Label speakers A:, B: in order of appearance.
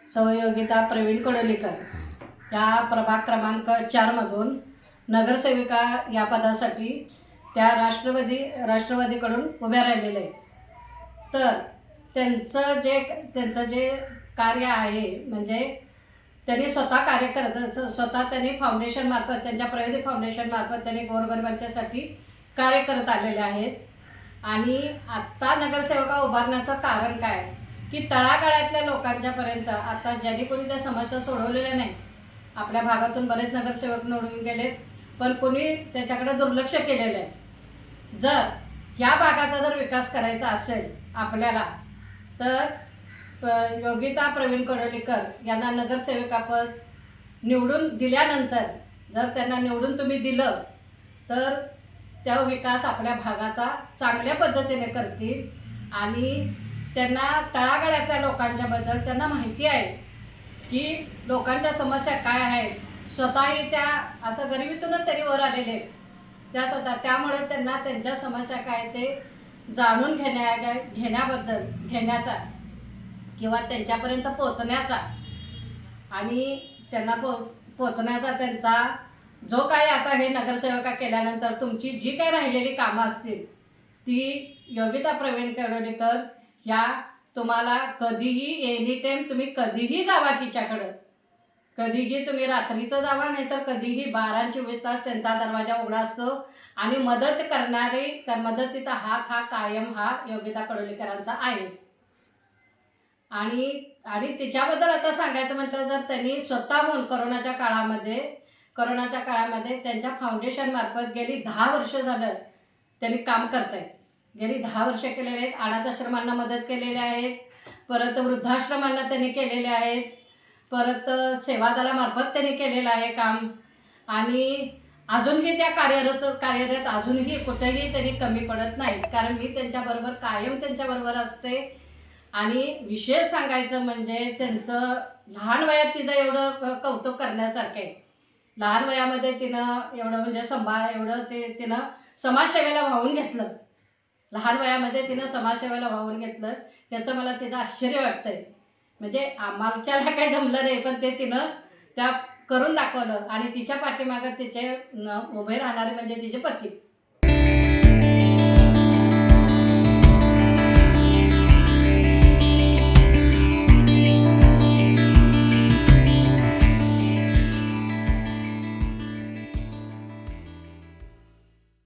A: सहयोगिता प्रवीण कडोलीकर या प्रभाग क्रमांक 4मधून नगरसेविका या पदासाठी त्या राष्ट्रवादीकडून उभ्या राहिलेल्या आहेत। तर त्यांचं जे कार्य आहे म्हणजे त्यांनी स्वतः कार्य करत स्वतः त्यांनी फाउंडेशनमार्फत त्यांच्या प्रगती फाउंडेशनमार्फत त्यांनी गोरगरिबांच्यासाठी कार्य करत आलेले आहेत। आणि आत्ता नगरसेवका उभारण्याचं कारण काय की तळागाळातल्या लोकांच्यापर्यंत आता ज्यांनी कोणी त्या समस्या सोडवलेल्या नाही, आपल्या भागातून बरेच नगरसेवक निवडून गेलेत पण कोणी त्याच्याकडे दुर्लक्ष केलेलं आहे। जर या भागाचा जर विकास करायचा असेल आपल्याला तर योगिता प्रवीण कडोलीकर यांना नगरसेविकापद निवडून दिल्यानंतर जर त्यांना निवडून तुम्ही दिलं तर त्या विकास आपल्या भागाचा चांगल्या पद्धतीने करतील। आणि त्यांना तळागाळातल्या लोकांच्याबद्दल त्यांना माहिती आहे की लोकांच्या समस्या काय आहेत, स्वतःही त्या असं गरिबीतूनच तरी वर आलेले आहेत त्या स्वतः, त्यामुळे त्यांना त्यांच्या समस्या काय ते जाणून घेण्याचा किंवा त्यांच्यापर्यंत पोचण्याचा आणि त्यांना पोचण्याचा त्यांचा जो काही आता हे नगरसेवका केल्यानंतर तुमची जी काही राहिलेली कामं असतील ती योगिता प्रवीण कडोलीकर ह्या तुम्हाला कधीही एनी टाईम तुम्ही कधीही जावा तिच्याकडं, कधीही तुम्ही रात्रीचं जावा नाही तर कधीही 12-24 तास त्यांचा दरवाजा उघडा असतो। आणि मदतीचा हात हा कायम हा योगिता कडोलीकरांचा आहे। आणि तिच्याबद्दल आता सांगायचं म्हटलं तर त्यांनी स्वतःहून कोरोनाच्या काळामध्ये त्यांच्या फाउंडेशनमार्फत गेली 10 वर्ष झालं त्यांनी काम करत आहेत। गेली 10 वर्ष केलेले आहेत। अनाथ आश्रमांना मदत केलेली आहेत, परत वृद्धाश्रमांना त्यांनी केलेले आहेत, परत सेवादलामार्फत त्यांनी केलेलं आहे काम। आणि अजूनही त्या कार्यरत अजूनही कुठेही त्यांनी कमी पडत नाहीत, कारण मी त्यांच्याबरोबर कायम त्यांच्याबरोबर असते। आणि विशेष सांगायचं म्हणजे त्यांचं लहान वयात तिचं एवढं कौतुक करण्यासारखं आहे। लहान वयामध्ये तिनं एवढं म्हणजे तिनं समाजसेवेला वाहून घेतलं, लहान वयामध्ये तिनं समाजसेवेला वाहून घेतलं याचं मला तिचं आश्चर्य वाटतं आहे। म्हणजे आम्हाच्याला काही जमलं नाही पण ते तिनं त्या करून दाखवलं। आणि तिच्या पाठीमागं तिचे उभे राहणारे म्हणजे तिचे पती